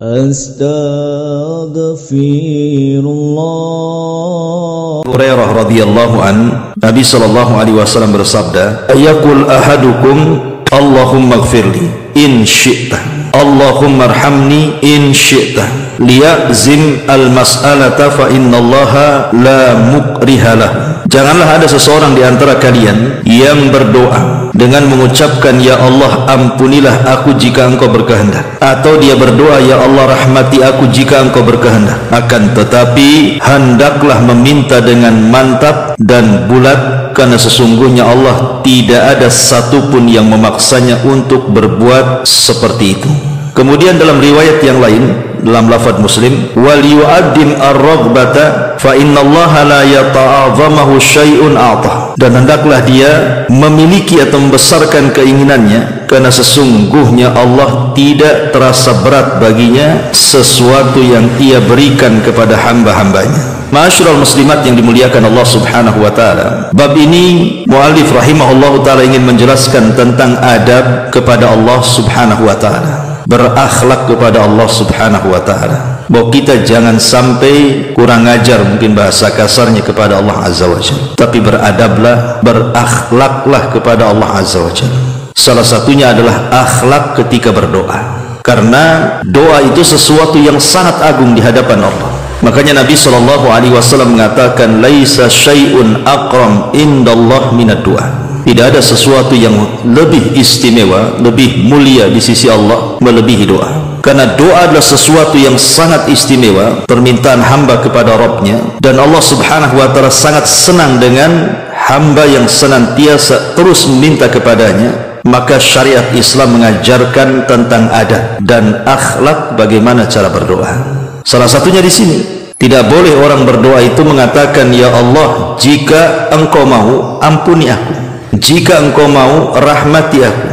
Astaghfirullah. Hurairah radhiyallahu an, Nabi sallallahu alaihi wasallam bersabda, "Ayaqul ahadukum Allahumma ighfirli in syi'ta, Allahumma arhamni in syi'ta, liya'zim al-mas'alata fa innallaha la mukrihalah." Janganlah ada seseorang di antara kalian yang berdoa dengan mengucapkan, "Ya Allah, ampunilah aku jika Engkau berkehendak," atau dia berdoa, "Ya Allah, rahmati aku jika Engkau berkehendak." Akan tetapi hendaklah meminta dengan mantap dan bulat, karena sesungguhnya Allah tidak ada satupun yang memaksanya untuk berbuat seperti itu. Kemudian dalam riwayat yang lain, dalam lafaz Muslim, wal yu'addim ar-raghbata fa innallaha la yata'azamahu syai'un a'tah, dan hendaklah dia memiliki atau membesarkan keinginannya, karena sesungguhnya Allah tidak terasa berat baginya sesuatu yang ia berikan kepada hamba-hambanya. Ma'asyiral muslimat yang dimuliakan Allah subhanahu wa ta'ala, bab ini muallif rahimahullah ta'ala ingin menjelaskan tentang adab kepada Allah subhanahu wa ta'ala, berakhlak kepada Allah subhanahu wa ta'ala, bahwa kita jangan sampai kurang ajar, mungkin bahasa kasarnya, kepada Allah azza wa jalla, tapi beradablah, berakhlaklah kepada Allah azza wa jalla. Salah satunya adalah akhlak ketika berdoa, karena doa itu sesuatu yang sangat agung di hadapan Allah. Makanya Nabi sallallahu alaihi wasallam mengatakan, laisa syai'un aqram indallah minad du'a. Tidak ada sesuatu yang lebih istimewa, lebih mulia di sisi Allah melebihi doa. Karena doa adalah sesuatu yang sangat istimewa, permintaan hamba kepada Rabbnya, dan Allah subhanahu wa ta'ala sangat senang dengan hamba yang senantiasa terus meminta kepadanya. Maka syariat Islam mengajarkan tentang adab dan akhlak bagaimana cara berdoa. Salah satunya di sini, tidak boleh orang berdoa itu mengatakan, "Ya Allah, jika Engkau mau, ampuni aku. Jika Engkau mau, rahmati aku.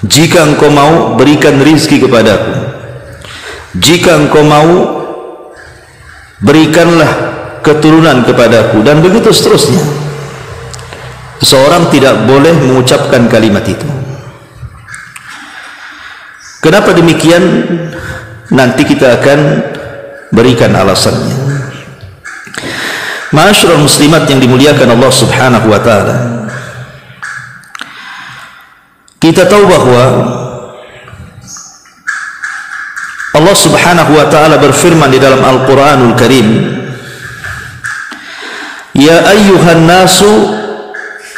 Jika Engkau mau, berikan rizki kepadaku. Jika Engkau mau, berikanlah keturunan kepadaku," dan begitu seterusnya. Seorang tidak boleh mengucapkan kalimat itu. Kenapa demikian? Nanti kita akan berikan alasannya. Ma'asyiral muslimat yang dimuliakan Allah subhanahu wa ta'ala, kita tahu bahwa Allah subhanahu wa ta'ala berfirman di dalam Al-Quranul Karim, "Ya ayyuhan nasu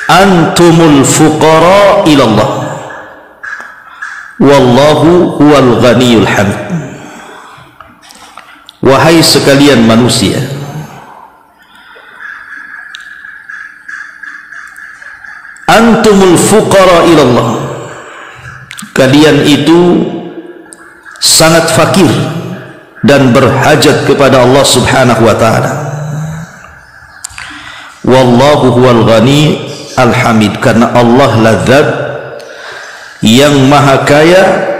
antumul fuqara ilallah wallahu huwal ghaniyul hamid." Wahai sekalian manusia, antumul fuqara ilallah, kalian itu sangat fakir dan berhajat kepada Allah subhanahu wa ta'ala. Wallahu huwal ghani al-hamid, karena Allah lazat yang maha kaya,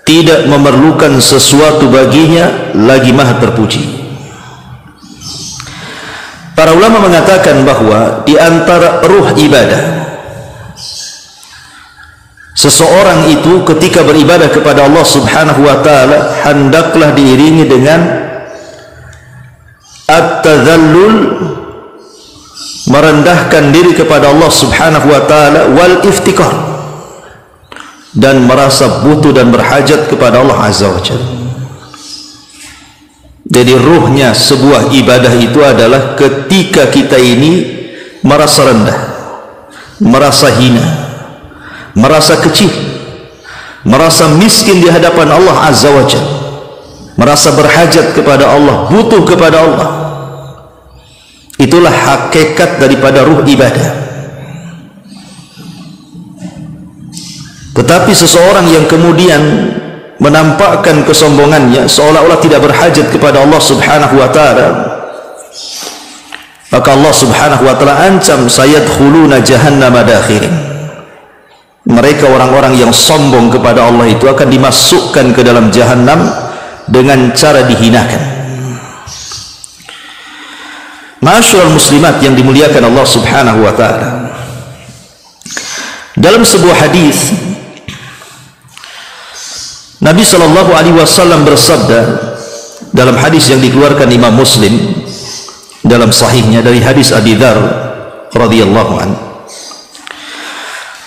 tidak memerlukan sesuatu baginya, lagi maha terpuji. Para ulama mengatakan bahwa di antara ruh ibadah seseorang itu ketika beribadah kepada Allah subhanahu wa ta'ala, hendaklah diiringi dengan at-tadhallul, merendahkan diri kepada Allah subhanahu wa ta'ala, wal iftikar, dan merasa butuh dan berhajat kepada Allah azza wa jalla. Jadi ruhnya sebuah ibadah itu adalah ketika kita ini merasa rendah, merasa hina, merasa kecil, merasa miskin di hadapan Allah azza wa jalla, merasa berhajat kepada Allah, butuh kepada Allah. Itulah hakikat daripada ruh ibadah. Tetapi seseorang yang kemudian menampakkan kesombongannya, seolah-olah tidak berhajat kepada Allah subhanahu wa ta'ala, maka Allah subhanahu wa ta'ala ancam, sayadkhuluna jahannama dakhirin. Mereka orang-orang yang sombong kepada Allah itu akan dimasukkan ke dalam jahannam dengan cara dihinakan. Ma'asyiral muslimat yang dimuliakan Allah subhanahu wa ta'ala, dalam sebuah hadis Nabi sallallahu alaihi wasallam bersabda dalam hadis yang dikeluarkan Imam Muslim dalam sahihnya dari hadis Abi Dzar radhiyallahu anhu,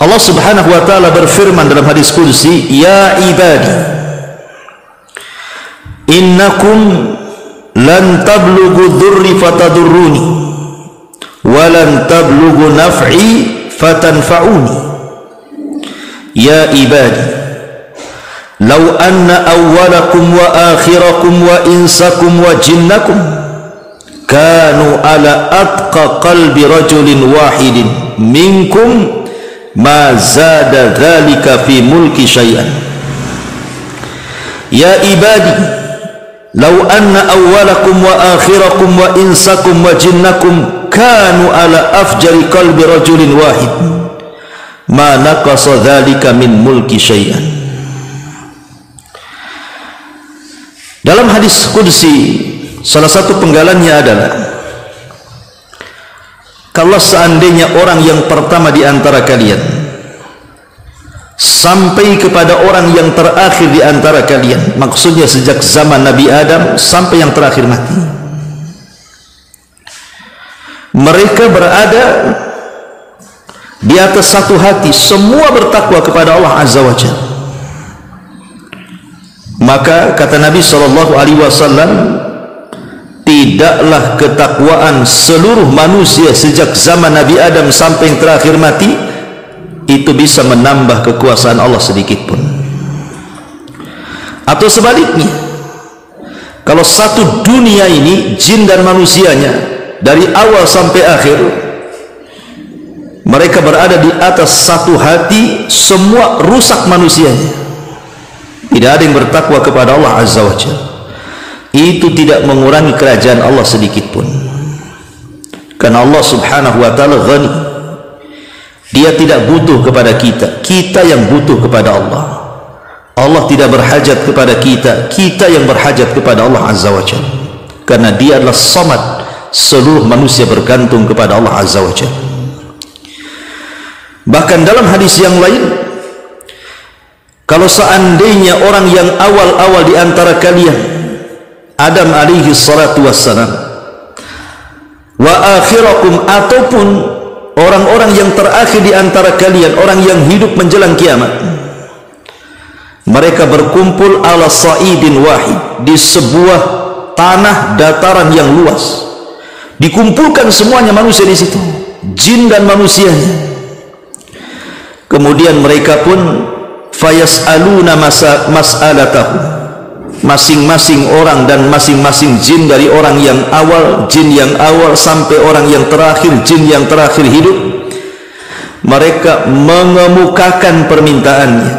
Allah Subhanahu wa taala berfirman dalam hadis qudsi, ya ibadi innakum lan tablughu dhurri fatadurruni wa lan tablughu naf'i fatanfa'uni. Ya ibadi law anna awwalakum wa akhirakum wa insakum wa jinnakum kanu ala atqa qalbi rajulin wahidin minkum ma zada dhalika fi mulki syai'an. Ya ibadi law anna awwalakum wa akhirakum wa insakum wa jinnakum kanu ala afjari qalbi rajulin wahid ma naqasa dhalika min mulki syai'an. Dalam hadis qudsi salah satu penggalannya adalah, kalau seandainya orang yang pertama di antara kalian sampai kepada orang yang terakhir di antara kalian, maksudnya sejak zaman Nabi Adam sampai yang terakhir mati, mereka berada di atas satu hati, semua bertakwa kepada Allah Azza wa Jalla, maka kata Nabi SAW, tidaklah ketakwaan seluruh manusia sejak zaman Nabi Adam sampai yang terakhir mati itu bisa menambah kekuasaan Allah sedikit pun. Atau sebaliknya, kalau satu dunia ini jin dan manusianya dari awal sampai akhir mereka berada di atas satu hati, semua rusak manusianya, tidak ada yang bertakwa kepada Allah Azza wa Jalla, itu tidak mengurangi kerajaan Allah sedikit pun. Karena Allah Subhanahu wa taala ghani, dia tidak butuh kepada kita, kita yang butuh kepada Allah. Allah tidak berhajat kepada kita, kita yang berhajat kepada Allah Azza wa Jalla. Karena dia adalah samad, seluruh manusia bergantung kepada Allah Azza wa Jalla. Bahkan dalam hadis yang lain, kalau seandainya orang yang awal-awal di antara kalian, Adam alaihi salatu wassalam, wa akhirakum, ataupun orang-orang yang terakhir di antara kalian, orang yang hidup menjelang kiamat, mereka berkumpul ala sa'idin wahid, di sebuah tanah dataran yang luas, dikumpulkan semuanya manusia di situ, jin dan manusianya. Kemudian mereka pun fayas'aluna mas'alatahu, masing-masing orang dan masing-masing jin, dari orang yang awal, jin yang awal sampai orang yang terakhir, jin yang terakhir hidup, mereka mengemukakan permintaannya.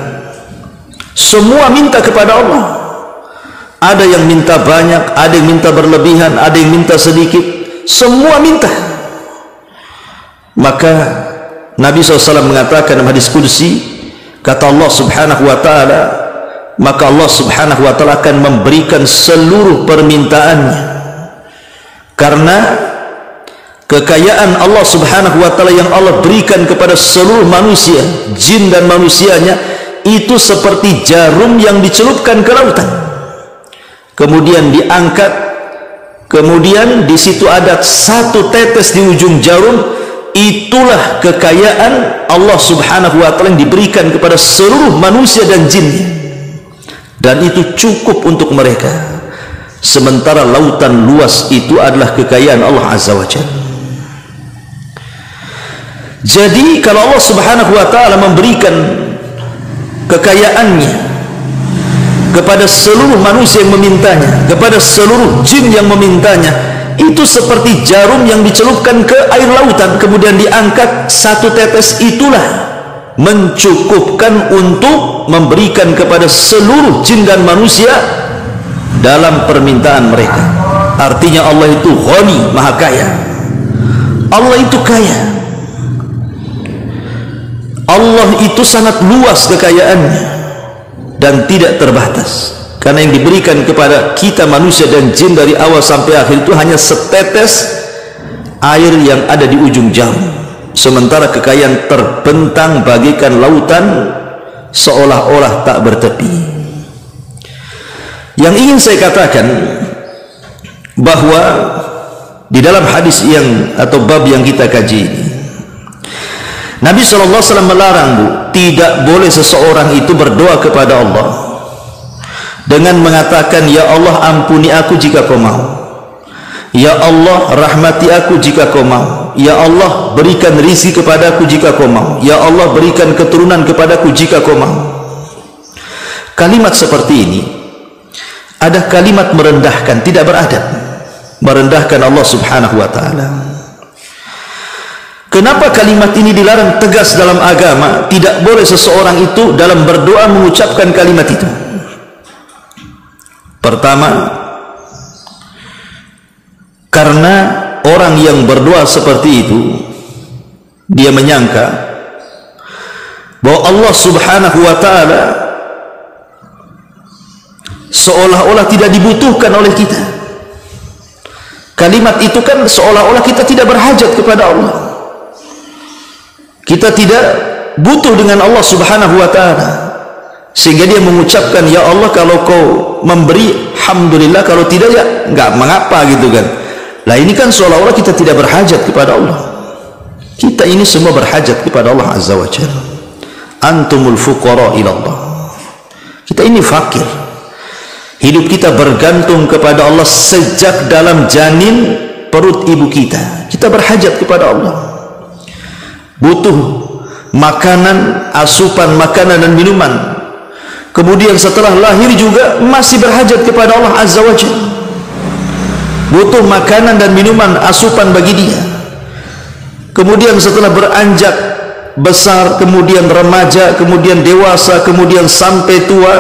Semua minta kepada Allah. Ada yang minta banyak, ada yang minta berlebihan, ada yang minta sedikit, semua minta. Maka Nabi SAW mengatakan dalam hadis qudsi, kata Allah Subhanahu wa taala, maka Allah Subhanahu wa taala akan memberikan seluruh permintaannya, karena kekayaan Allah Subhanahu wa taala yang Allah berikan kepada seluruh manusia, jin dan manusianya, itu seperti jarum yang dicelupkan ke lautan, kemudian diangkat, kemudian di situ ada satu tetes di ujung jarum. Itulah kekayaan Allah Subhanahu wa taala yang diberikan kepada seluruh manusia dan jinnya, dan itu cukup untuk mereka. Sementara lautan luas itu adalah kekayaan Allah Azza wa Jalla. Jadi kalau Allah Subhanahu wa taala memberikan kekayaannya kepada seluruh manusia yang memintanya, kepada seluruh jin yang memintanya, itu seperti jarum yang dicelupkan ke air lautan, kemudian diangkat satu tetes, itulah mencukupkan untuk memberikan kepada seluruh jin dan manusia dalam permintaan mereka. Artinya Allah itu ghani, maha kaya. Allah itu kaya. Allah itu sangat luas kekayaannya dan tidak terbatas. Karena yang diberikan kepada kita manusia dan jin dari awal sampai akhir itu hanya setetes air yang ada di ujung jarum, sementara kekayaan terbentang bagaikan lautan seolah-olah tak bertepi. Yang ingin saya katakan bahwa di dalam hadis yang atau bab yang kita kaji ini, Nabi SAW melarang, Bu, tidak boleh seseorang itu berdoa kepada Allah dengan mengatakan, ya Allah ampuni aku jika kau mau, ya Allah rahmati aku jika kau mau, ya Allah berikan rizki kepadaku jika kau mau, ya Allah berikan keturunan kepadaku jika kau mau. Kalimat seperti ini ada kalimat merendahkan, tidak beradab, merendahkan Allah Subhanahu wa ta'ala. Kenapa kalimat ini dilarang tegas dalam agama? Tidak boleh seseorang itu dalam berdoa mengucapkan kalimat itu. Pertama, karena orang yang berdoa seperti itu, dia menyangka bahwa Allah Subhanahu wa ta'ala seolah-olah tidak dibutuhkan oleh kita. Kalimat itu kan seolah-olah kita tidak berhajat kepada Allah, kita tidak butuh dengan Allah Subhanahu wa ta'ala, sehingga dia mengucapkan, ya Allah kalau kau memberi alhamdulillah, kalau tidak ya enggak mengapa, gitu kan. Lah ini kan seolah-olah kita tidak berhajat kepada Allah. Kita ini semua berhajat kepada Allah Azza wa Jalla. Antumul fuqara ila Allah. Kita ini fakir, hidup kita bergantung kepada Allah sejak dalam janin perut ibu kita. Kita berhajat kepada Allah, butuh makanan, asupan makanan dan minuman. Kemudian setelah lahir juga masih berhajat kepada Allah Azza wa Jalla, butuh makanan dan minuman, asupan bagi dia. Kemudian setelah beranjak besar, kemudian remaja, kemudian dewasa, kemudian sampai tua,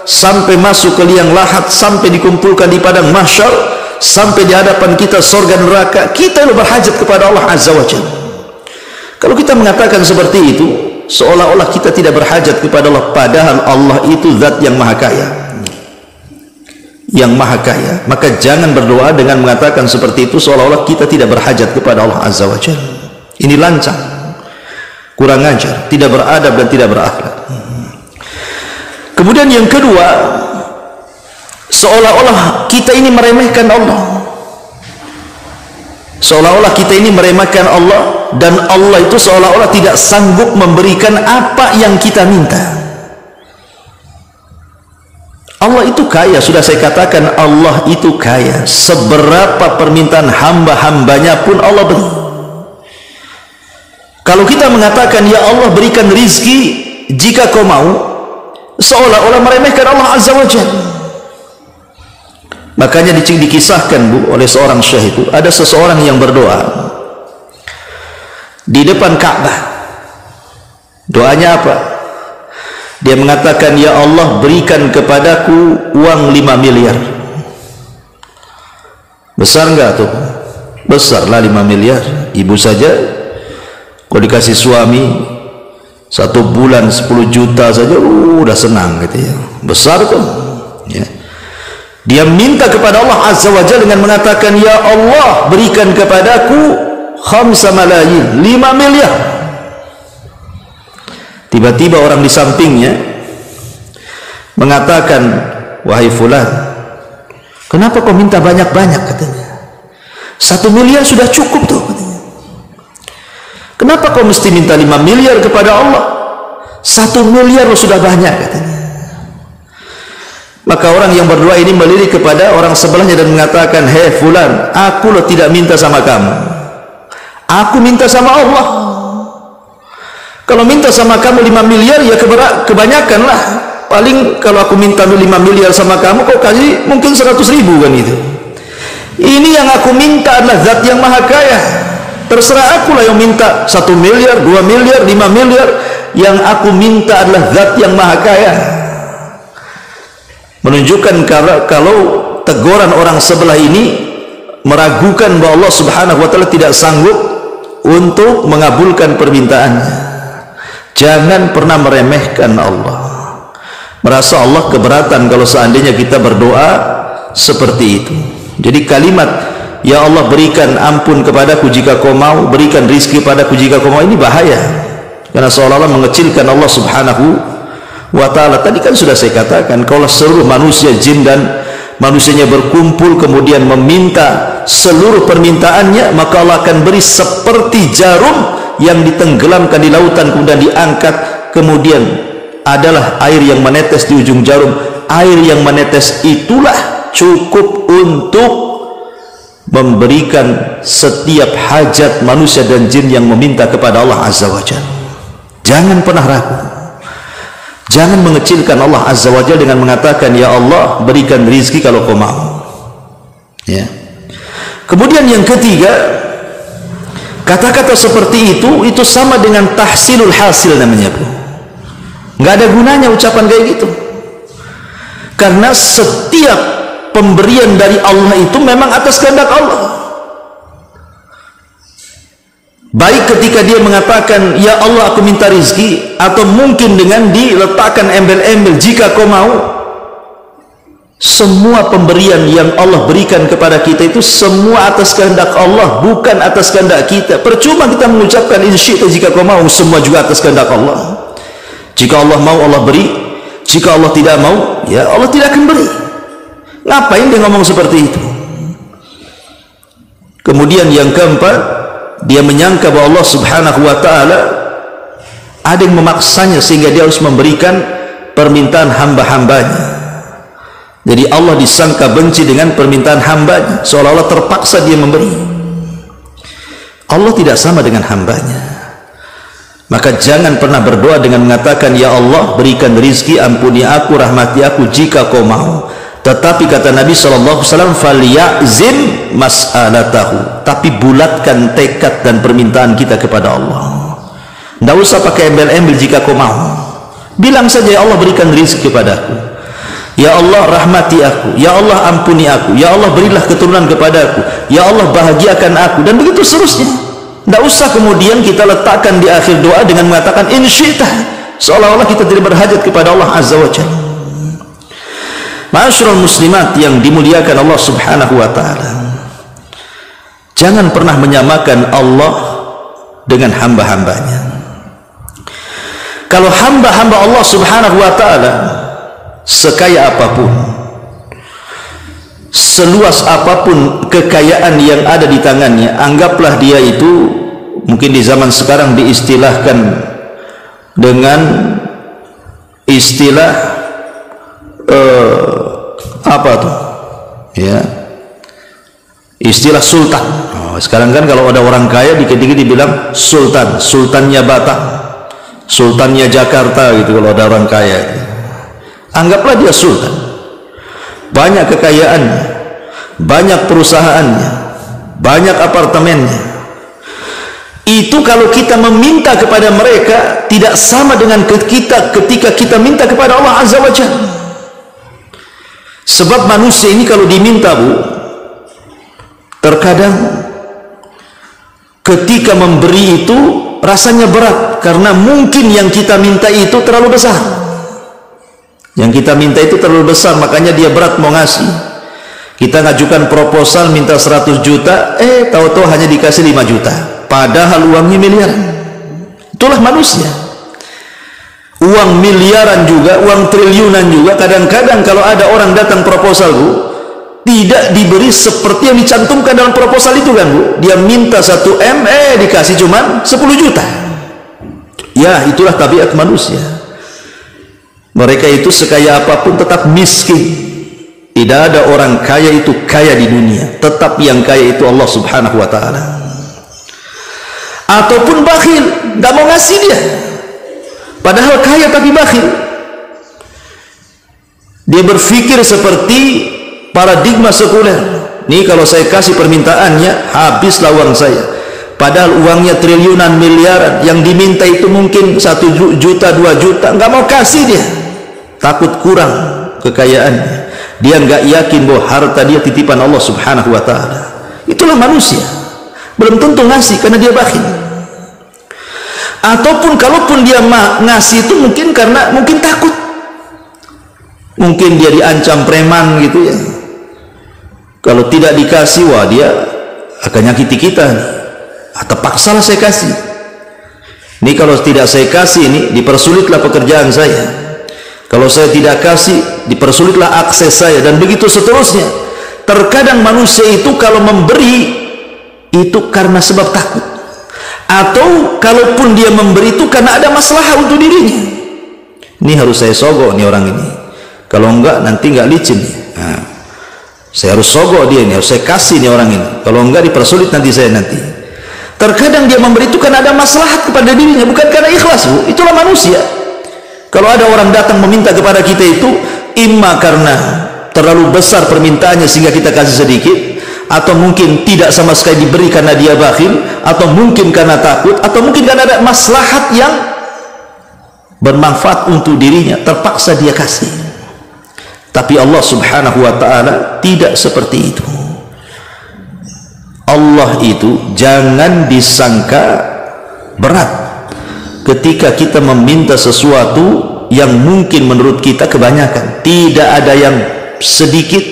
sampai masuk ke liang lahat, sampai dikumpulkan di padang mahsyar, sampai di hadapan kita surga neraka, kita berhajat kepada Allah Azza wa Jalla. Kalau kita mengatakan seperti itu, seolah-olah kita tidak berhajat kepada Allah, padahal Allah itu zat yang maha kaya, yang maha kaya. Maka jangan berdoa dengan mengatakan seperti itu, seolah-olah kita tidak berhajat kepada Allah Azza wa Jalla. Ini lancang, kurang ajar, tidak beradab dan tidak berakhlak. Kemudian yang kedua, seolah-olah kita ini meremehkan Allah, seolah-olah kita ini meremehkan Allah, dan Allah itu seolah-olah tidak sanggup memberikan apa yang kita minta. Allah itu kaya, sudah saya katakan, Allah itu kaya. Seberapa permintaan hamba-hambanya pun Allah beri. Kalau kita mengatakan, ya Allah berikan rizki jika kau mau, seolah-olah meremehkan Allah Azza wa Jalla. Makanya dikisahkan, Bu, oleh seorang syekh itu, ada seseorang yang berdoa di depan Ka'bah. Doanya apa? Dia mengatakan, ya Allah berikan kepadaku uang 5 miliar. Besar enggak tuh? Besar lah 5 miliar. Ibu saja kalau dikasih suami 1 bulan 10 juta saja udah senang gitu ya. Besar tuh ya. Dia minta kepada Allah Azza wa Jalla dengan mengatakan, ya Allah berikan kepadaku 5 malayin, 5 miliar. Tiba-tiba orang di sampingnya mengatakan, wahai fulan, kenapa kau minta banyak-banyak, katanya. 1 miliar sudah cukup tuh, katanya. Kenapa kau mesti minta 5 miliar kepada Allah? 1 miliar sudah banyak, katanya. Maka orang yang berdoa ini melirik kepada orang sebelahnya dan mengatakan, hei fulan, aku loh tidak minta sama kamu, aku minta sama Allah. Kalau minta sama kamu 5 miliar ya kebanyakan lah. Paling kalau aku minta 5 miliar sama kamu, kau kasih mungkin 100.000 kan itu. Ini yang aku minta adalah zat yang maha kaya. Terserah aku lah yang minta 1 miliar, 2 miliar, 5 miliar. Yang aku minta adalah zat yang maha kaya. Menunjukkan kalau teguran orang sebelah ini meragukan bahwa Allah Subhanahu wa ta'ala tidak sanggup untuk mengabulkan permintaannya. Jangan pernah meremehkan Allah, merasa Allah keberatan kalau seandainya kita berdoa seperti itu. Jadi kalimat, ya Allah berikan ampun kepadaku jika kau mau, berikan rizki padaku jika kau mau, ini bahaya, karena seolah-olah mengecilkan Allah Subhanahu wa ta'ala. Tadi kan sudah saya katakan, kalau seluruh manusia, jin dan manusianya berkumpul kemudian meminta seluruh permintaannya, maka Allah akan beri seperti jarum yang ditenggelamkan di lautan kemudian diangkat, kemudian adalah air yang menetes di ujung jarum. Air yang menetes itulah cukup untuk memberikan setiap hajat manusia dan jin yang meminta kepada Allah Azza wa Jalla. Jangan pernah ragu, jangan mengecilkan Allah Azza wa Jalla dengan mengatakan, ya Allah berikan rizki kalau kau mau, ya. Kemudian yang ketiga, kata-kata seperti itu sama dengan tahsilul hasil namanya, bro. Nggak ada gunanya ucapan kayak gitu, karena setiap pemberian dari Allah itu memang atas kehendak Allah. Baik ketika dia mengatakan, ya Allah aku minta rizki, atau mungkin dengan diletakkan embel-embel, jika kau mau. Semua pemberian yang Allah berikan kepada kita itu semua atas kehendak Allah, bukan atas kehendak kita. Percuma kita mengucapkan insyi'ta jika kau mau, semua juga atas kehendak Allah. Jika Allah mau Allah beri, jika Allah tidak mau, ya Allah tidak akan beri. Ngapain dia ngomong seperti itu? Kemudian yang keempat, dia menyangka bahwa Allah Subhanahu wa ta'ala ada yang memaksanya sehingga dia harus memberikan permintaan hamba-hambanya. Jadi Allah disangka benci dengan permintaan hambanya, seolah-olah terpaksa dia memberi. Allah tidak sama dengan hambanya. Maka jangan pernah berdoa dengan mengatakan, ya Allah berikan rizki, ampuni aku, rahmati aku jika kau mau. Tetapi kata Nabi SAW, falyazim mas'alatahu, tapi bulatkan tekad dan permintaan kita kepada Allah. Tidak usah pakai embel-embel jika kau mau. Bilang saja, ya Allah berikan rizki kepadaku, ya Allah rahmati aku, ya Allah ampuni aku, ya Allah berilah keturunan kepadaku, ya Allah bahagiakan aku, dan begitu seterusnya. Tidak usah kemudian kita letakkan di akhir doa dengan mengatakan insyi'ta, seolah-olah kita tidak berhajat kepada Allah Azza wa Jalla. Ma'asyiral muslimat yang dimuliakan Allah Subhanahu wa ta'ala, jangan pernah menyamakan Allah dengan hamba-hambanya. Kalau hamba-hamba Allah Subhanahu wa ta'ala sekaya apapun, seluas apapun kekayaan yang ada di tangannya, anggaplah dia itu mungkin di zaman sekarang diistilahkan dengan istilah apa tuh, ya, istilah sultan. Sekarang kan kalau ada orang kaya dikit-dikit dibilang sultan, sultannya Batam, sultannya Jakarta gitu. Kalau ada orang kaya, anggaplah dia sultan, banyak kekayaannya, banyak perusahaannya, banyak apartemennya. Itu kalau kita meminta kepada mereka tidak sama dengan kita ketika kita minta kepada Allah Azza wa Jalla. Sebab manusia ini kalau diminta, bu, terkadang ketika memberi itu rasanya berat, karena mungkin yang kita minta itu terlalu besar. Yang kita minta itu terlalu besar, makanya dia berat mau ngasih. Kita ngajukan proposal minta 100 juta, tahu-tahu hanya dikasih 5 juta, padahal uangnya miliaran. Itulah manusia. Uang miliaran juga, uang triliunan juga, kadang-kadang kalau ada orang datang proposal, bu, tidak diberi seperti yang dicantumkan dalam proposal itu kan, bu. Dia minta 1 M, dikasih cuma 10 juta. Ya, itulah tabiat manusia. Mereka itu sekaya apapun tetap miskin. Tidak ada orang kaya itu kaya di dunia, tetap yang kaya itu Allah Subhanahu wa ta'ala. Ataupun bakhil, nggak mau ngasih dia, padahal kaya tapi bakhil. Dia berpikir seperti paradigma sekuler. Nih kalau saya kasih permintaannya, habislah uang saya. Padahal uangnya triliunan, miliaran. Yang diminta itu mungkin 1 juta, 2 juta. Nggak mau kasih dia, takut kurang kekayaannya. Dia nggak yakin bahwa harta dia titipan Allah Subhanahu wa ta'ala. Itulah manusia. Belum tentu ngasih karena dia bakhil. Ataupun kalaupun dia ngasih itu mungkin karena mungkin takut, mungkin dia diancam preman gitu ya. Kalau tidak dikasih, wah dia akan nyakiti kita nih. Terpaksalah saya kasih. Ini kalau tidak saya kasih, ini dipersulitlah pekerjaan saya. Kalau saya tidak kasih, dipersulitlah akses saya, dan begitu seterusnya. Terkadang manusia itu kalau memberi itu karena sebab takut, atau kalaupun dia memberi itu karena ada masalah untuk dirinya. Ini harus saya sogok nih orang ini, kalau enggak nanti enggak licin. Nah, saya harus sogok dia ini, harus saya kasih nih orang ini, kalau enggak dipersulit nanti saya nanti. Terkadang dia memberi itu karena ada maslahat kepada dirinya, bukan karena ikhlas, Bu. Itulah manusia. Kalau ada orang datang meminta kepada kita itu imma karena terlalu besar permintaannya sehingga kita kasih sedikit, atau mungkin tidak sama sekali diberi karena dia bakhil, atau mungkin karena takut, atau mungkin karena ada maslahat yang bermanfaat untuk dirinya, terpaksa dia kasih. Tapi Allah subhanahu wa ta'ala tidak seperti itu. Allah itu jangan disangka berat ketika kita meminta sesuatu yang mungkin menurut kita kebanyakan. Tidak ada yang sedikit,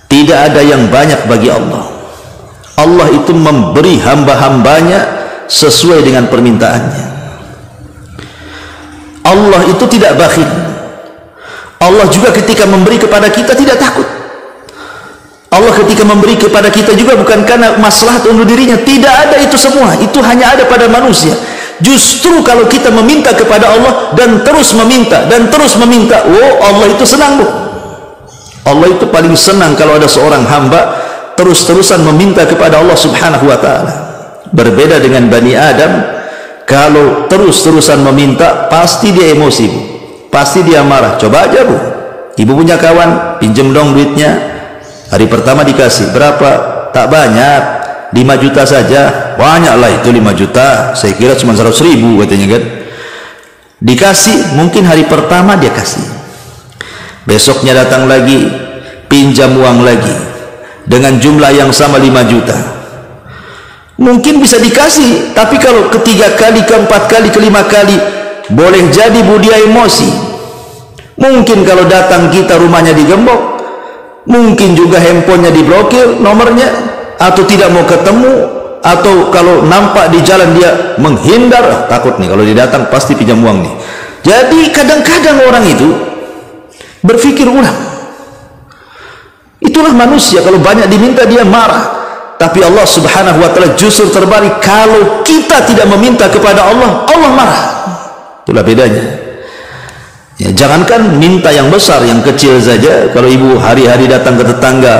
tidak ada yang banyak bagi Allah. Allah itu memberi hamba-hambanya sesuai dengan permintaannya. Allah itu tidak bakhil. Allah juga ketika memberi kepada kita tidak takut. Allah ketika memberi kepada kita juga bukan karena maslahat untuk dirinya. Tidak ada itu semua. Itu hanya ada pada manusia. Justru kalau kita meminta kepada Allah dan terus meminta dan terus meminta, oh Allah itu senang, Bu. Allah itu paling senang kalau ada seorang hamba terus-terusan meminta kepada Allah subhanahu wa ta'ala. Berbeda dengan Bani Adam, kalau terus-terusan meminta pasti dia emosi, Bu. Pasti dia marah. Coba aja, Bu, ibu punya kawan, pinjem dong duitnya, hari pertama dikasih berapa? Tak banyak, 5 juta saja. Banyak lah itu 5 juta, saya kira cuma 100.000 katanya kan. Dikasih, mungkin hari pertama dia kasih, besoknya datang lagi pinjam uang lagi dengan jumlah yang sama 5 juta. Mungkin bisa dikasih, tapi kalau ketiga kali, keempat kali, kelima kali, boleh jadi Bu dia emosi. Mungkin kalau datang kita rumahnya digembok, mungkin juga handphonenya diblokir nomornya, atau tidak mau ketemu, atau kalau nampak di jalan dia menghindar, takut nih kalau dia datang pasti pinjam uang nih. Jadi kadang-kadang orang itu berpikir ulang. Itulah manusia, kalau banyak diminta dia marah. Tapi Allah subhanahu wa ta'ala justru terbalik, kalau kita tidak meminta kepada Allah, Allah marah. Itulah bedanya ya. Jangankan minta yang besar, yang kecil saja. Kalau ibu hari-hari datang ke tetangga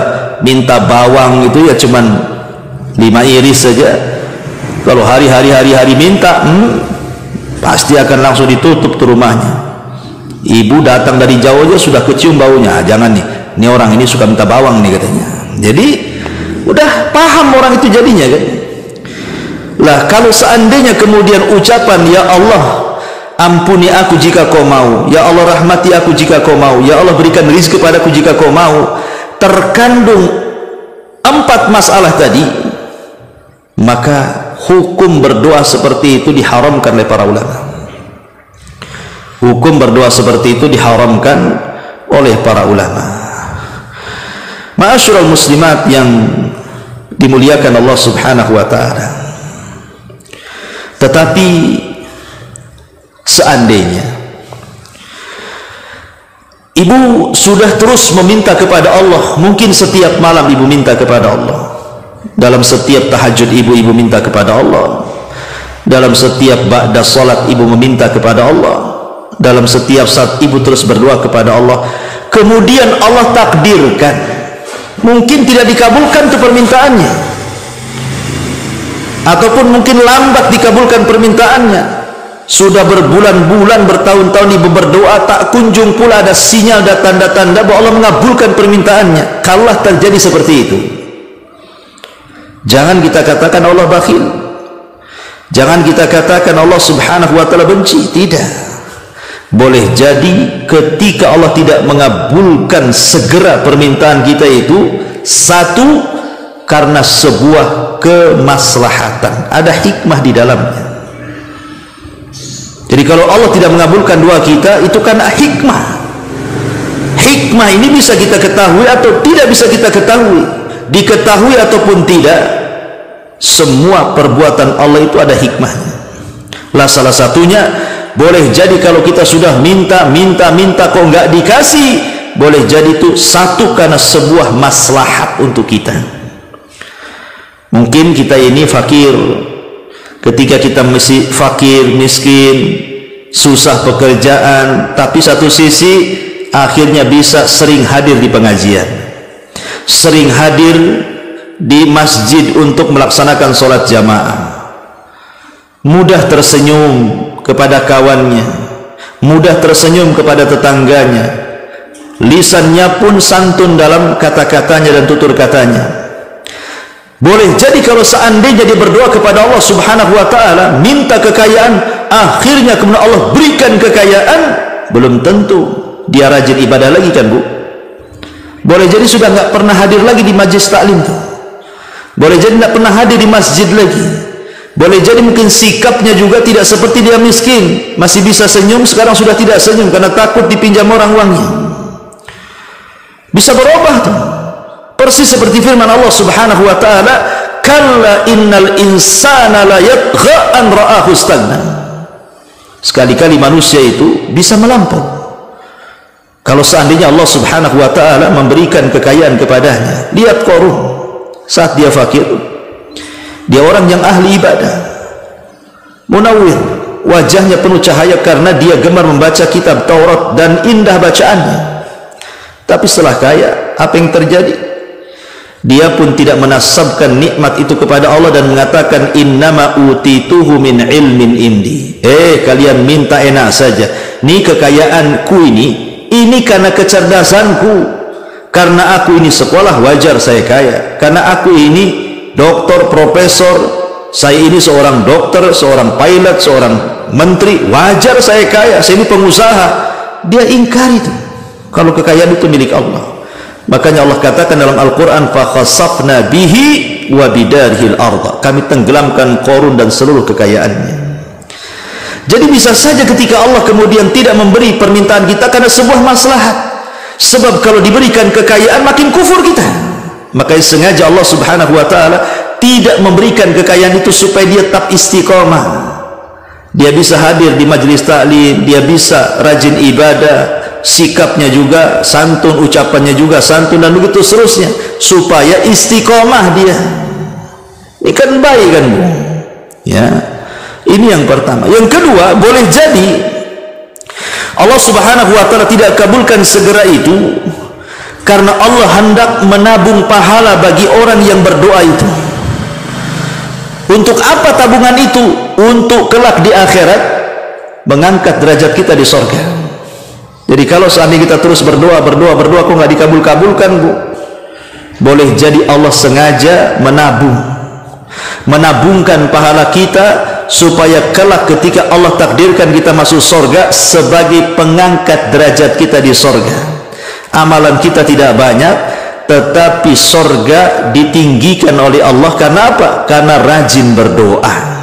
minta bawang itu ya cuman 5 iris saja. Kalau hari-hari minta, pasti akan langsung ditutup tuh rumahnya. Ibu datang dari jauh aja sudah kecium baunya. Jangan nih, ini orang ini suka minta bawang nih katanya. Jadi udah paham orang itu jadinya kan. Lah kalau seandainya kemudian ucapan ya Allah ampuni aku jika kau mau, ya Allah rahmati aku jika kau mau, ya Allah berikan rezeki kepadaku jika kau mau, terkandung 4 masalah tadi, maka hukum berdoa seperti itu diharamkan oleh para ulama. Hukum berdoa seperti itu diharamkan oleh para ulama. Ma'asyiral muslimat yang dimuliakan Allah subhanahu wa ta'ala. Tetapi seandainya ibu sudah terus meminta kepada Allah, mungkin setiap malam ibu minta kepada Allah, dalam setiap tahajud ibu minta kepada Allah, dalam setiap ba'da salat ibu meminta kepada Allah, dalam setiap saat ibu terus berdoa kepada Allah, kemudian Allah takdirkan mungkin tidak dikabulkan tuh permintaannya, ataupun mungkin lambat dikabulkan permintaannya. Sudah berbulan-bulan, bertahun-tahun ibu berdoa, tak kunjung pula ada sinyal dan tanda-tanda bahwa Allah mengabulkan permintaannya. Kalau terjadi seperti itu, jangan kita katakan Allah bakhil, jangan kita katakan Allah subhanahu wa ta'ala benci. Tidak. Boleh jadi ketika Allah tidak mengabulkan segera permintaan kita itu, satu, karena sebuah kemaslahatan, ada hikmah di dalamnya. Jadi kalau Allah tidak mengabulkan doa kita, itu karena hikmah. Hikmah ini bisa kita ketahui atau tidak bisa kita ketahui. Diketahui ataupun tidak, semua perbuatan Allah itu ada hikmahnya. Lah salah satunya, boleh jadi kalau kita sudah minta kok nggak dikasih, boleh jadi itu satu karena sebuah maslahat untuk kita. Mungkin kita ini fakir, ketika kita masih fakir, miskin, susah pekerjaan, tapi satu sisi akhirnya bisa sering hadir di pengajian, sering hadir di masjid untuk melaksanakan sholat jamaah, mudah tersenyum kepada kawannya, mudah tersenyum kepada tetangganya, lisannya pun santun dalam kata-katanya dan tutur katanya. Boleh jadi kalau seandainya dia berdoa kepada Allah Subhanahu wa ta'ala, minta kekayaan, akhirnya kemudian Allah berikan kekayaan, belum tentu dia rajin ibadah lagi, kan Bu? Boleh jadi sudah nggak pernah hadir lagi di majlis taklim tuh. Boleh jadi nggak pernah hadir di masjid lagi. Boleh jadi mungkin sikapnya juga tidak seperti dia miskin, masih bisa senyum, sekarang sudah tidak senyum karena takut dipinjam orang uangnya. Bisa berubah tuh. Persis seperti firman Allah Subhanahu wa ta'ala, kalla innal insana la yatgha an ra'ahu istaghna. Sekali-kali manusia itu bisa melampau kalau seandainya Allah Subhanahu wa ta'ala memberikan kekayaan kepadanya. Lihat Qarun, saat dia fakir, dia orang yang ahli ibadah, munawwir, wajahnya penuh cahaya karena dia gemar membaca kitab Taurat dan indah bacaannya. Tapi setelah kaya, apa yang terjadi? Dia pun tidak menasabkan nikmat itu kepada Allah dan mengatakan innama utituhu min ilmin indi. Kalian minta enak saja, ini kekayaanku ini karena kecerdasanku, karena aku ini sekolah wajar saya kaya, karena aku ini doktor, profesor, saya ini seorang dokter, seorang pilot, seorang menteri, wajar saya kaya, saya ini pengusaha. Dia ingkari itu kalau kekayaan itu milik Allah. Makanya Allah katakan dalam Al-Quran, fakhasafna bihi wa bidarihil arda, kami tenggelamkan Qarun dan seluruh kekayaannya. Jadi bisa saja ketika Allah kemudian tidak memberi permintaan kita karena sebuah maslahat. Sebab kalau diberikan kekayaan makin kufur kita. Makanya sengaja Allah Subhanahu wa ta'ala tidak memberikan kekayaan itu supaya dia tetap istiqomah. Dia bisa hadir di majlis taklim, dia bisa rajin ibadah, sikapnya juga santun, ucapannya juga santun, dan begitu seterusnya, supaya istiqomah dia. Ini kan baik, kan Bu? Ya, ini yang pertama. Yang kedua, boleh jadi Allah Subhanahu wa ta'ala tidak kabulkan segera itu karena Allah hendak menabung pahala bagi orang yang berdoa itu. Untuk apa tabungan itu? Untuk kelak di akhirat mengangkat derajat kita di surga. Jadi kalau seandainya kita terus berdoa kok nggak dikabul-kabulkan, Bu, boleh jadi Allah sengaja menabungkan pahala kita supaya kelak ketika Allah takdirkan kita masuk surga sebagai pengangkat derajat kita di surga. Amalan kita tidak banyak, tetapi surga ditinggikan oleh Allah karena apa? Karena rajin berdoa.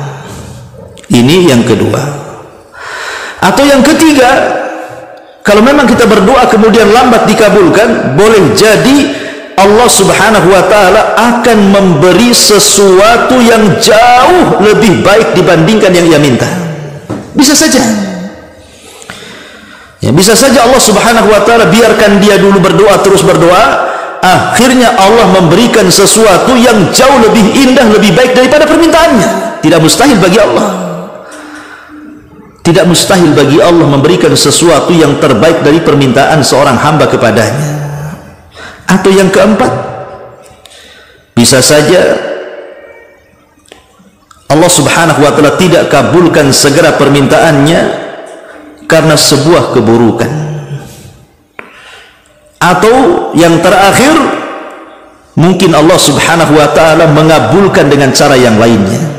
Ini yang kedua. Atau yang ketiga, kalau memang kita berdoa kemudian lambat dikabulkan, boleh jadi Allah Subhanahu wa ta'ala akan memberi sesuatu yang jauh lebih baik dibandingkan yang ia minta. Bisa saja. Ya, bisa saja Allah Subhanahu wa ta'ala biarkan dia dulu berdoa, terus berdoa, akhirnya Allah memberikan sesuatu yang jauh lebih indah, lebih baik daripada permintaannya. Tidak mustahil bagi Allah. Tidak mustahil bagi Allah memberikan sesuatu yang terbaik dari permintaan seorang hamba kepadanya. Atau yang keempat, bisa saja Allah Subhanahu wa ta'ala tidak kabulkan segera permintaannya karena sebuah keburukan. Atau yang terakhir, mungkin Allah Subhanahu wa ta'ala mengabulkan dengan cara yang lainnya.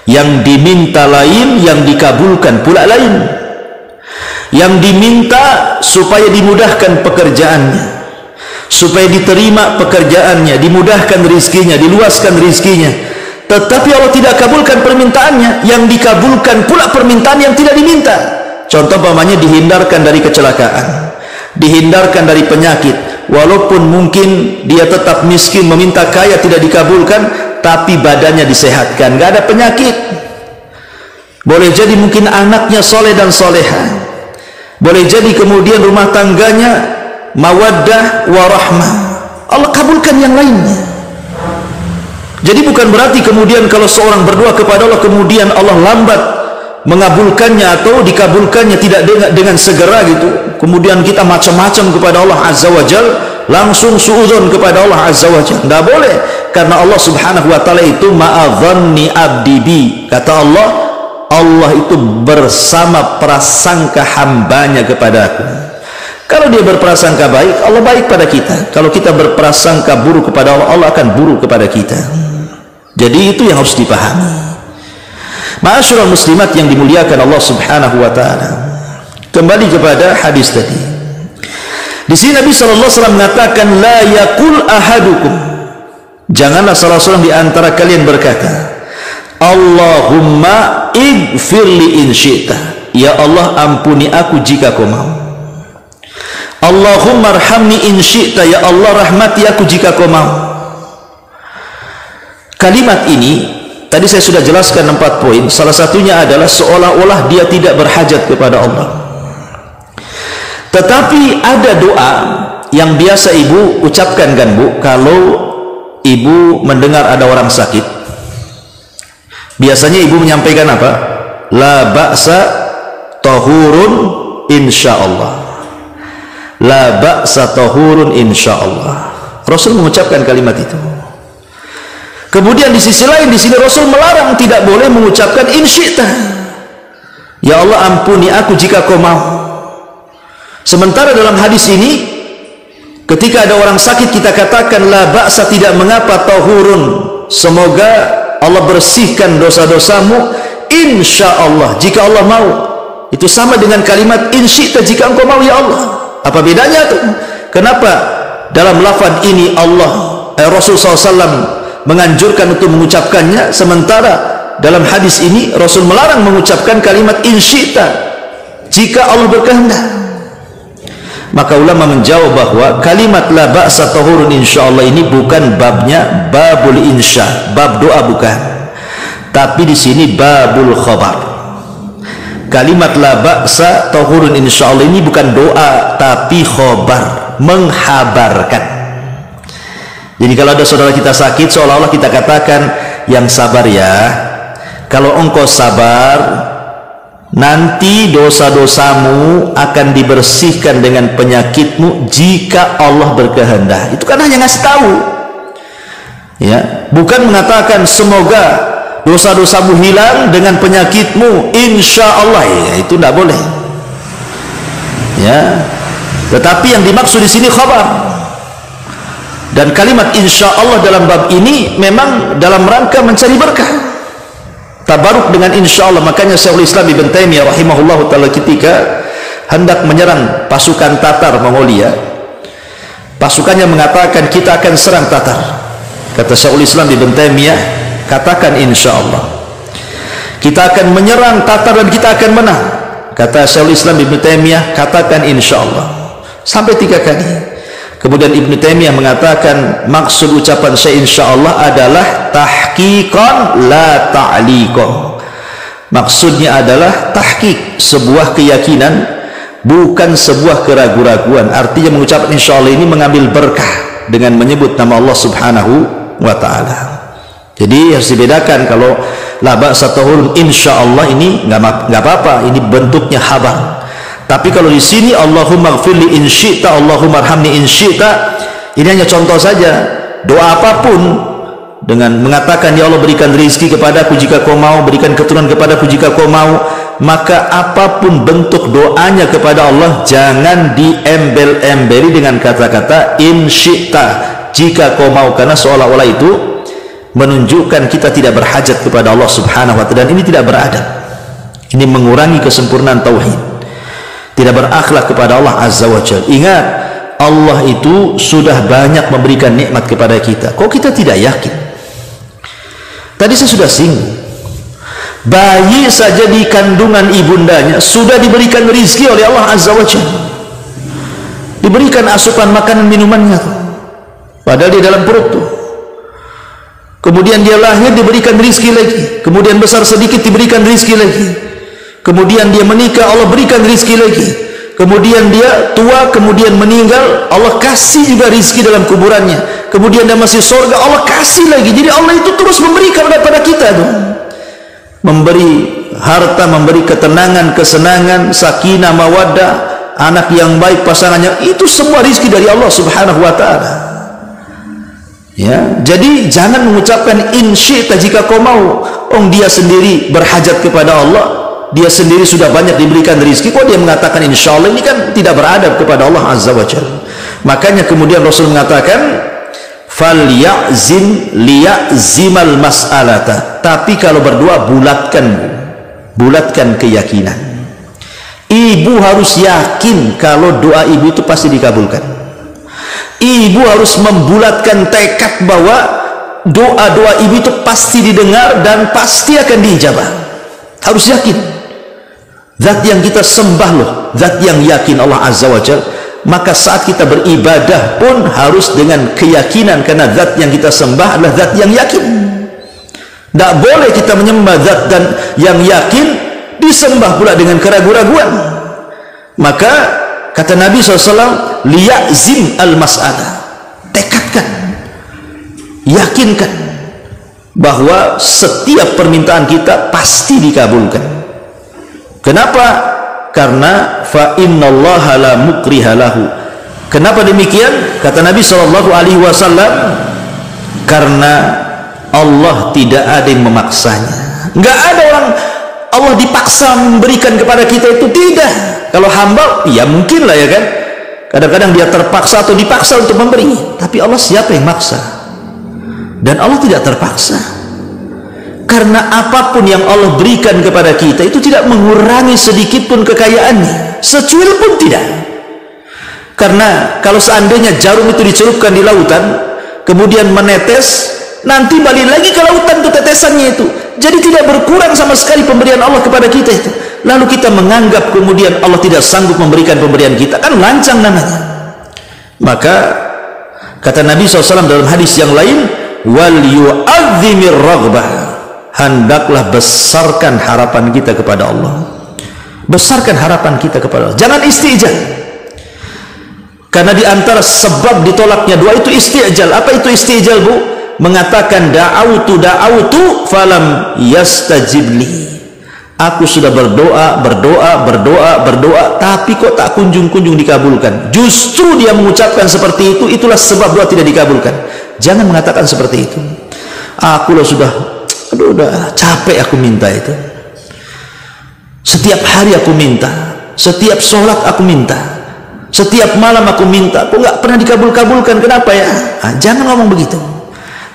Yang diminta lain, yang dikabulkan pula lain. Yang diminta supaya dimudahkan pekerjaannya, supaya diterima pekerjaannya, dimudahkan rizkinya, diluaskan rizkinya. Tetapi Allah tidak kabulkan permintaannya, yang dikabulkan pula permintaan yang tidak diminta. Contoh umpamanya dihindarkan dari kecelakaan, dihindarkan dari penyakit, walaupun mungkin dia tetap miskin, meminta kaya tidak dikabulkan, tapi badannya disehatkan, nggak ada penyakit. boleh jadi mungkin anaknya soleh dan soleha, boleh jadi kemudian rumah tangganya mawaddah warahmah. Allah kabulkan yang lainnya. Jadi bukan berarti kemudian kalau seorang berdoa kepada Allah kemudian Allah lambat mengabulkannya atau dikabulkannya tidak dengan segera gitu. Kemudian kita macam-macam kepada Allah Azza wa Jal, langsung suudzon kepada Allah Azza wa Jal. Tidak boleh, karena Allah Subhanahu wa taala itu ma'adhanni abdi bi. Kata Allah, Allah itu bersama prasangka hambanya kepada aku. Kalau dia berprasangka baik, Allah baik pada kita. Kalau kita berprasangka buruk kepada Allah, Allah akan buruk kepada kita. Jadi itu yang harus dipahami. Ma'asyiral muslimat yang dimuliakan Allah Subhanahu wa taala. Kembali kepada hadis tadi. Di sini Nabi sallallahu alaihi wasallam mengatakan la yaqul ahadukum. Janganlah salah seorang di antara kalian berkata, Allahumma ighfirli in syi'ta. Ya Allah, ampuni aku jika kau mau. Allahumma arhamni in syi'ta. Ya Allah, rahmati aku jika kau mau. Kalimat ini tadi saya sudah jelaskan 4 poin. Salah satunya adalah seolah-olah dia tidak berhajat kepada Allah. Tetapi ada doa yang biasa ibu ucapkan kan bu, kalau ibu mendengar ada orang sakit. Biasanya ibu menyampaikan apa? La ba'sa tahurun insyaallah. La ba'sa tahurun insyaallah. Rasul mengucapkan kalimat itu. Kemudian di sisi lain di sini Rasul melarang tidak boleh mengucapkan in syi'ta. Ya Allah, ampuni aku jika kau mau. Sementara dalam hadis ini ketika ada orang sakit kita katakan la ba'sa, tidak mengapa, tahurun, semoga Allah bersihkan dosa-dosamu insyaallah jika Allah mau. Itu sama dengan kalimat in syi'ta, jika engkau mau ya Allah. Apa bedanya tuh? Kenapa dalam lafaz ini Rasul SAW menganjurkan untuk mengucapkannya, sementara dalam hadis ini Rasul melarang mengucapkan kalimat in syi'ta jika Allah berkehendak? Maka ulama menjawab bahwa kalimat la ba'sa tahurun insyaallah ini bukan babnya babul insya, bab doa bukan, tapi di sini babul khabar. Kalimat la ba'sa tahurun insyaallah ini bukan doa tapi khabar, menghabarkan. Jadi kalau ada saudara kita sakit, seolah-olah kita katakan, yang sabar ya, kalau engkau sabar nanti dosa-dosamu akan dibersihkan dengan penyakitmu jika Allah berkehendak. Itu kan hanya ngasih tahu ya, bukan mengatakan semoga dosa-dosamu hilang dengan penyakitmu insyaallah. Ya, itu tidak boleh ya. Tetapi yang dimaksud di sini khabar. Dan kalimat insyaallah dalam bab ini memang dalam rangka mencari berkah, tabaruk dengan insyaallah. Makanya Syekhul Islam Ibn Taimiyah rahimahullah ta'ala ketika hendak menyerang pasukan Tatar Mongolia, pasukannya mengatakan kita akan serang Tatar. Kata Syekhul Islam Ibn Taimiyah, katakan insyaallah, kita akan menyerang Tatar dan kita akan menang. Kata Syekhul Islam Ibn Taimiyah, katakan insyaallah sampai 3 kali. Kemudian Ibn Taimiyah mengatakan maksud ucapan saya insyaallah adalah tahqiqan la ta'liqan. Maksudnya adalah tahqiq, sebuah keyakinan, bukan sebuah keraguan-raguan. Artinya mengucapkan insyaallah ini mengambil berkah dengan menyebut nama Allah Subhanahu wa taala. Jadi harus dibedakan, kalau la ba'sa tahurun insyaallah ini enggak apa-apa, ini bentuknya khabar. Tapi kalau di sini Allahumma ighfirli in syi'ta, Allahumma arhamni in syi'ta, ini hanya contoh saja. Doa apapun dengan mengatakan ya Allah berikan rezeki kepadaku jika kau mau, berikan keturunan kepadaku jika kau mau, maka apapun bentuk doanya kepada Allah jangan diembel-embeli dengan kata-kata in syi'ta, jika kau mau, karena seolah-olah itu menunjukkan kita tidak berhajat kepada Allah Subhanahu wa taala, dan ini tidak beradab. Ini mengurangi kesempurnaan tauhid, tidak berakhlak kepada Allah Azza wa Jalla. Ingat, Allah itu sudah banyak memberikan nikmat kepada kita. Kok kita tidak yakin? Tadi saya sudah singgung, bayi saja di kandungan ibundanya sudah diberikan rezeki oleh Allah Azza wa Jalla, diberikan asupan makanan minumannya tuh, padahal di dalam perut tuh. kemudian dia lahir diberikan rizki lagi, kemudian besar sedikit diberikan rizki lagi, kemudian dia menikah Allah berikan rizki lagi, kemudian dia tua kemudian meninggal Allah kasih juga rizki dalam kuburannya, kemudian dia masih surga Allah kasih lagi. Jadi Allah itu terus memberikan kepada kita tuh, memberi harta, memberi ketenangan, kesenangan, sakinah, mawaddah, anak yang baik, pasangannya, itu semua rizki dari Allah subhanahu wa ta'ala. Ya, jadi jangan mengucapkan in syi'ta jika kau mau. Dia sendiri berhajat kepada Allah, dia sendiri sudah banyak diberikan rizki, kok dia mengatakan insyaallah? Ini kan tidak beradab kepada Allah azza wa jalla. Makanya kemudian Rasul mengatakan falyazim liyazimal mas'alata, tapi kalau berdoa bulatkan keyakinan. Ibu harus yakin kalau doa ibu itu pasti dikabulkan. Ibu harus membulatkan tekad bahwa doa-doa ibu itu pasti didengar dan pasti akan diijabah. Harus yakin. Zat yang kita sembah loh, zat yang yakin Allah azza wa jalla. Maka saat kita beribadah pun harus dengan keyakinan, karena zat yang kita sembah adalah zat yang yakin. Tidak boleh kita menyembah zat dan yang yakin disembah pula dengan keraguan-raguan. Maka kata Nabi SAW, liyazim al-mas'alah, tekadkan, yakinkan bahwa setiap permintaan kita pasti dikabulkan. Kenapa? Karena fa innallaha la mukriha lahu. Kenapa demikian? Kata Nabi SAW, karena Allah tidak ada yang memaksanya. Enggak ada orang Allah dipaksa memberikan kepada kita, itu tidak. Kalau hamba ya mungkin lah ya kan, kadang-kadang dia terpaksa atau dipaksa untuk memberi, tapi Allah siapa yang maksa? Dan Allah tidak terpaksa, karena apapun yang Allah berikan kepada kita itu tidak mengurangi sedikit pun kekayaannya, secuil pun tidak. Karena kalau seandainya jarum itu dicelupkan di lautan kemudian menetes, nanti balik lagi ke lautan tuh tetesannya itu, jadi tidak berkurang sama sekali pemberian Allah kepada kita itu. Lalu kita menganggap kemudian Allah tidak sanggup memberikan pemberian kita, kan lancang namanya. Maka kata Nabi SAW dalam hadis yang lain, wal yu'adzimir raghbah, hendaklah besarkan harapan kita kepada Allah. Besarkan harapan kita kepada Allah, jangan istijal. Karena di antara sebab ditolaknya doa itu istijal. Apa itu istijal, Bu? Mengatakan da'autu falam yastajibli. Aku sudah berdoa, tapi kok tak kunjung-kunjung dikabulkan. Justru dia mengucapkan seperti itu, itulah sebab doa tidak dikabulkan. Jangan mengatakan seperti itu. Aku sudah capek aku minta itu. Setiap hari aku minta, setiap sholat aku minta, setiap malam aku minta, kok nggak pernah dikabul-kabulkan, kenapa ya? Jangan ngomong begitu.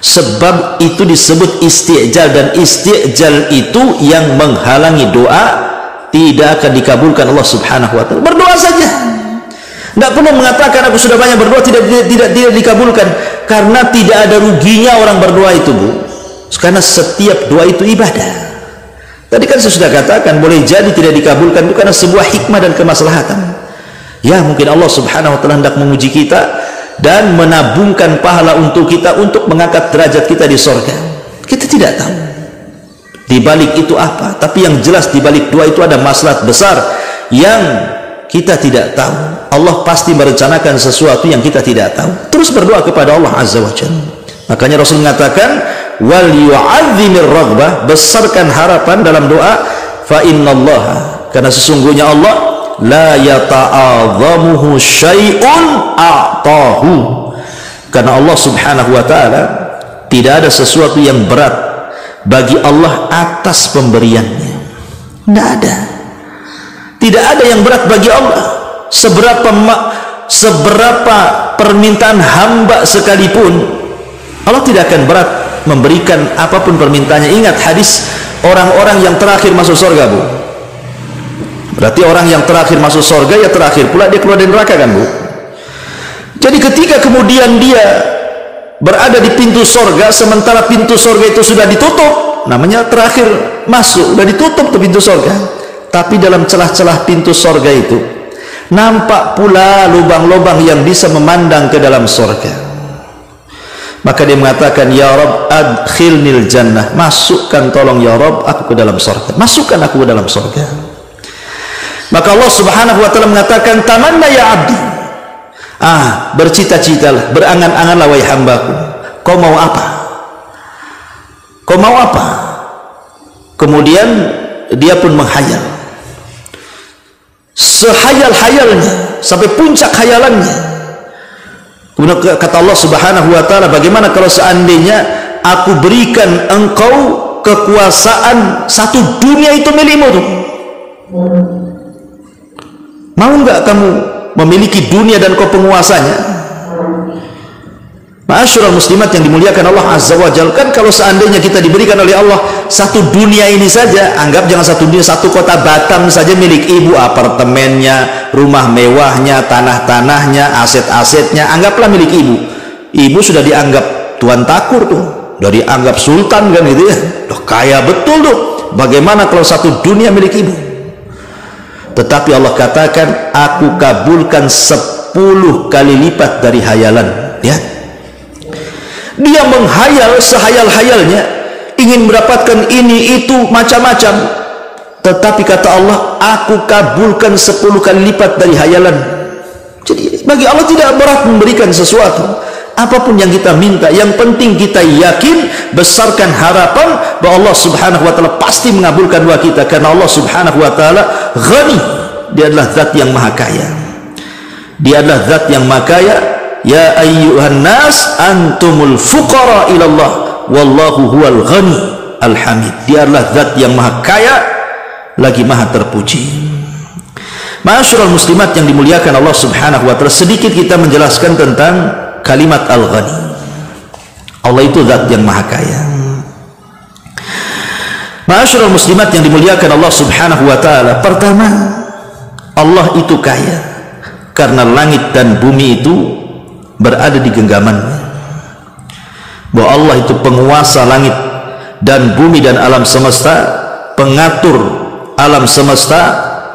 Sebab itu disebut istijal, dan istijal itu yang menghalangi doa, tidak akan dikabulkan Allah subhanahu wa ta'ala. Berdoa saja, tidak perlu mengatakan aku sudah banyak berdoa tidak dikabulkan, karena tidak ada ruginya orang berdoa itu, Bu. Karena setiap doa itu ibadah. Tadi kan saya sudah katakan, boleh jadi tidak dikabulkan itu karena sebuah hikmah dan kemaslahatan. Ya mungkin Allah subhanahu wa ta'ala hendak menguji kita dan menabungkan pahala untuk kita, untuk mengangkat derajat kita di sorga. Kita tidak tahu di balik itu apa, tapi yang jelas di balik doa itu ada maslahat besar yang kita tidak tahu. Allah pasti merencanakan sesuatu yang kita tidak tahu. Terus berdoa kepada Allah azza wa jalla. Makanya Rasul mengatakan wal yu'adzimir raghbah, besarkan harapan dalam doa. Fa innallaha, karena sesungguhnya Allah la yata'adzamuhu syai'un a'tahu, karena Allah subhanahu wa ta'ala tidak ada sesuatu yang berat bagi Allah atas pemberiannya. Tidak ada yang berat bagi Allah. Seberapa permintaan hamba sekalipun, Allah tidak akan berat memberikan apapun permintaannya. Ingat hadis orang-orang yang terakhir masuk surga, Bu. Berarti orang yang terakhir masuk surga, ya terakhir pula dia keluar dari neraka, kan, Bu? Jadi ketika kemudian dia berada di pintu surga, sementara pintu surga itu sudah ditutup, namanya terakhir masuk, sudah ditutup tuh pintu surga. Tapi dalam celah-celah pintu surga itu nampak pula lubang-lubang yang bisa memandang ke dalam surga. Maka dia mengatakan, ya Rabb adkhilnil jannah, masukkan tolong ya Rabb aku ke dalam surga, masukkan aku ke dalam surga. Maka Allah Subhanahu wa taala mengatakan, tamanna ya abdi, bercita-citalah, berangan-anganlah wahai hambaku, kau mau apa? Kau mau apa? Kemudian dia pun menghayal sehayal-hayalnya sampai puncak hayalannya. Kemudian kata Allah Subhanahu wa taala, bagaimana kalau seandainya aku berikan engkau kekuasaan satu dunia itu milikmu tuh? Mau enggak kamu memiliki dunia dan kau penguasanya? Ma'asyiral muslimat yang dimuliakan Allah Azza wa Jalla, kan kalau seandainya kita diberikan oleh Allah satu dunia ini saja, anggap jangan satu dunia, satu kota Batam saja milik ibu, apartemennya, rumah mewahnya, tanah-tanahnya, aset-asetnya, anggaplah milik ibu. Ibu sudah dianggap tuan takur tuh, sudah dianggap sultan kan gitu ya, udah kaya betul tuh. Bagaimana kalau satu dunia milik ibu? Tetapi Allah katakan, aku kabulkan 10 kali lipat dari hayalan. Ya, dia menghayal sehayal-hayalnya, ingin mendapatkan ini itu macam-macam, tetapi kata Allah, aku kabulkan 10 kali lipat dari hayalan. Jadi bagi Allah tidak berat memberikan sesuatu, apapun yang kita minta, yang penting kita yakin, besarkan harapan bahwa Allah Subhanahu wa taala pasti mengabulkan doa kita, karena Allah Subhanahu wa taala Ghani, dia adalah zat yang maha kaya. Dia adalah zat yang maha kaya. Ya ayyuhan nas antumul fuqara ilallah wallahu huwal ghani al hamid. Dia adalah zat yang maha kaya lagi maha terpuji. Ma'asyiral muslimat yang dimuliakan Allah Subhanahu wa taala, sedikit kita menjelaskan tentang kalimat al-ghani. Allah itu zat yang maha kaya. Ma'asyiral muslimat yang dimuliakan Allah Subhanahu wa taala, pertama, Allah itu kaya karena langit dan bumi itu berada di genggamannya. Bahwa Allah itu penguasa langit dan bumi dan alam semesta, pengatur alam semesta,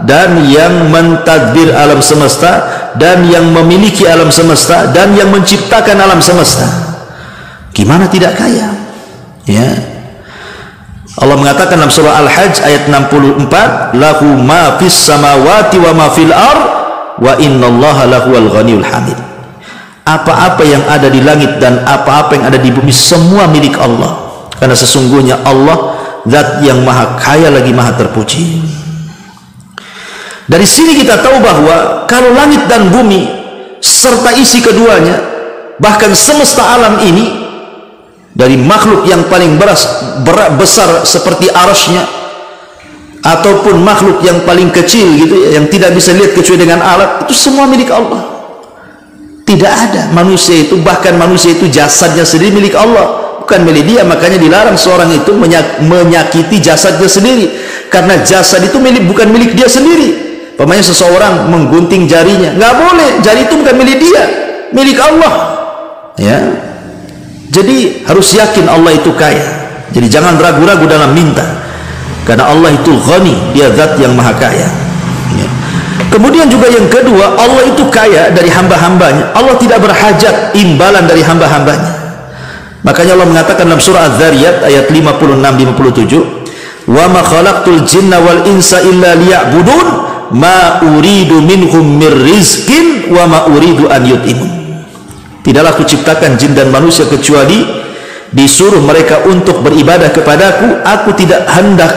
dan yang mentadbir alam semesta, dan yang memiliki alam semesta, dan yang menciptakan alam semesta. Gimana tidak kaya? Ya, Allah mengatakan dalam surah Al-Hajj ayat 64, lahu ma fis samawati wa ma fil ard wa innallaha lahuwal ghaniyul hamid. Apa-apa yang ada di langit dan apa-apa yang ada di bumi semua milik Allah, karena sesungguhnya Allah zat yang maha kaya lagi maha terpuji. Dari sini kita tahu bahwa kalau langit dan bumi serta isi keduanya, bahkan semesta alam ini, dari makhluk yang paling besar seperti arasnya, ataupun makhluk yang paling kecil gitu ya, yang tidak bisa lihat kecuali dengan alat, itu semua milik Allah. Tidak ada manusia itu, bahkan manusia itu jasadnya sendiri milik Allah, bukan milik dia. Makanya dilarang seorang itu menyakiti jasadnya sendiri, karena jasad itu bukan milik dia sendiri. Pemain seseorang menggunting jarinya, nggak boleh, jari itu bukan milik dia, milik Allah. Ya, jadi harus yakin Allah itu kaya. Jadi jangan ragu-ragu dalam minta, karena Allah itu Ghani, dia zat yang maha kaya. Ya. Kemudian juga yang kedua, Allah itu kaya dari hamba-hambanya. Allah tidak berhajat imbalan dari hamba-hambanya. Makanya Allah mengatakan dalam surah Az-Zariyat ayat 56-57, wa ma khalaqtul jinna wal insa illa liya'budun ma uridu minhum mir rizqin wa ma uridu an yut'imun. Tidaklah aku ciptakan jin dan manusia kecuali disuruh mereka untuk beribadah kepadaku. Aku tidak hendak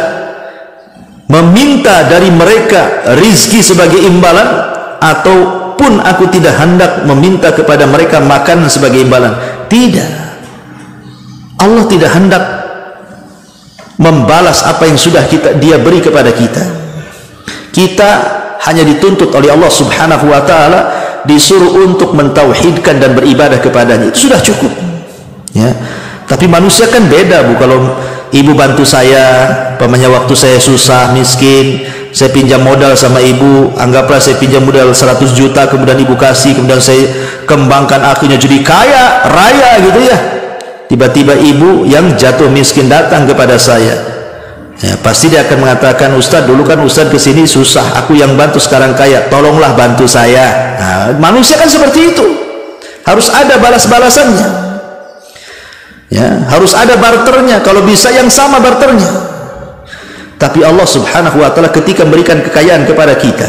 meminta dari mereka rizki sebagai imbalan, ataupun aku tidak hendak meminta kepada mereka makanan sebagai imbalan. Tidak, Allah tidak hendak membalas apa yang sudah dia beri kepada kita. Kita hanya dituntut oleh Allah Subhanahu wa taala, disuruh untuk mentauhidkan dan beribadah kepadanya, itu sudah cukup. Ya, tapi manusia kan beda, Bu. Kalau ibu bantu saya, pamannya waktu saya susah, miskin, saya pinjam modal sama ibu, anggaplah saya pinjam modal 100 juta, kemudian ibu kasih, kemudian saya kembangkan akhirnya jadi kaya raya gitu ya. Tiba-tiba ibu yang jatuh miskin datang kepada saya, ya, pasti dia akan mengatakan, Ustadz dulu kan Ustadz kesini susah, aku yang bantu sekarang kaya, tolonglah bantu saya. Nah, manusia kan seperti itu, harus ada balas-balasannya. Ya, harus ada barternya, kalau bisa yang sama barternya. Tapi Allah Subhanahu wa taala ketika memberikan kekayaan kepada kita,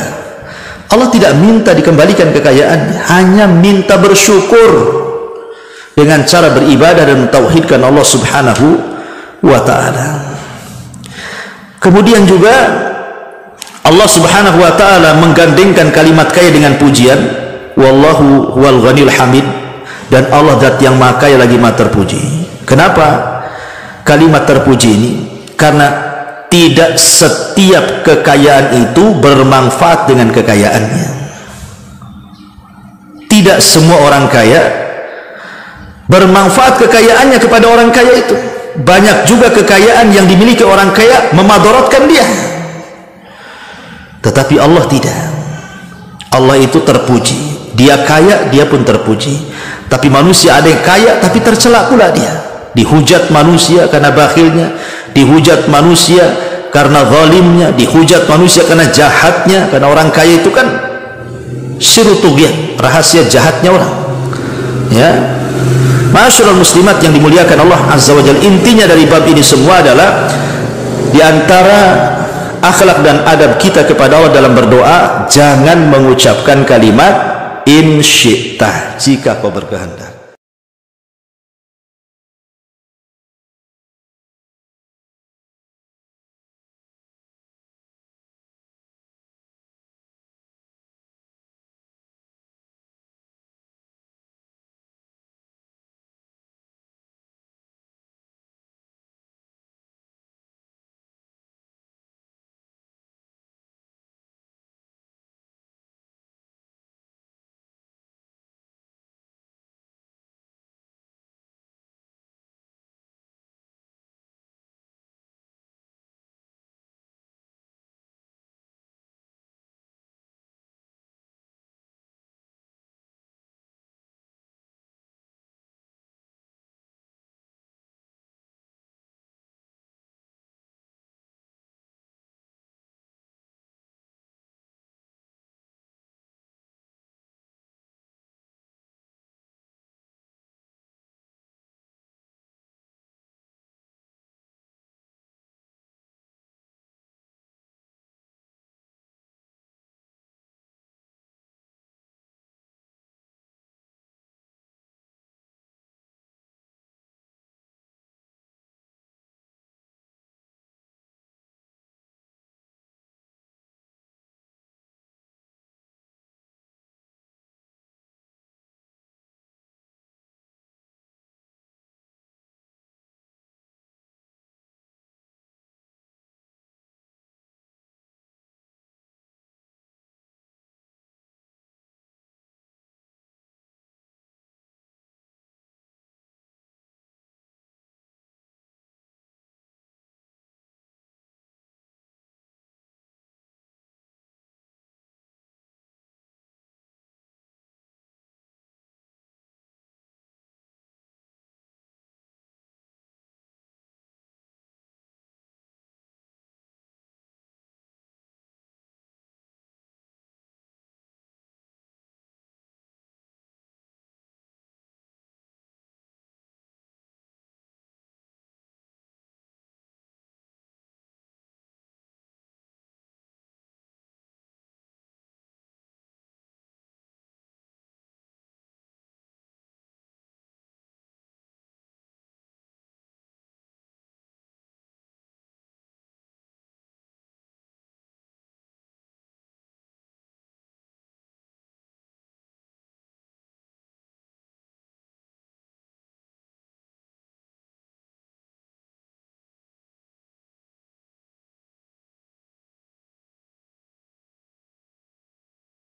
Allah tidak minta dikembalikan kekayaannya, hanya minta bersyukur dengan cara beribadah dan mentauhidkan Allah Subhanahu wa taala. Kemudian juga Allah Subhanahu wa taala menggandengkan kalimat kaya dengan pujian, wallahu huwal ghaniyul hamid, dan Allah zat yang maha kaya lagi maha terpuji. Kenapa kalimat terpuji ini? Karena tidak setiap kekayaan itu bermanfaat dengan kekayaannya. Tidak semua orang kaya bermanfaat kekayaannya kepada orang kaya itu. Banyak juga kekayaan yang dimiliki orang kaya memadaratkan dia. Tetapi Allah tidak. Allah itu terpuji. Dia kaya, dia pun terpuji. Tapi manusia ada yang kaya tapi tercela pula dia. Dihujat manusia karena bakhilnya, dihujat manusia karena zalimnya, dihujat manusia karena jahatnya. Karena orang kaya itu kan sirutugyan, rahasia jahatnya orang. Ya, masyaallah muslimat yang dimuliakan Allah Azza wa Jalla, intinya dari bab ini semua adalah di antara akhlak dan adab kita kepada Allah dalam berdoa, jangan mengucapkan kalimat in syi'ta, jika kau berkehendak.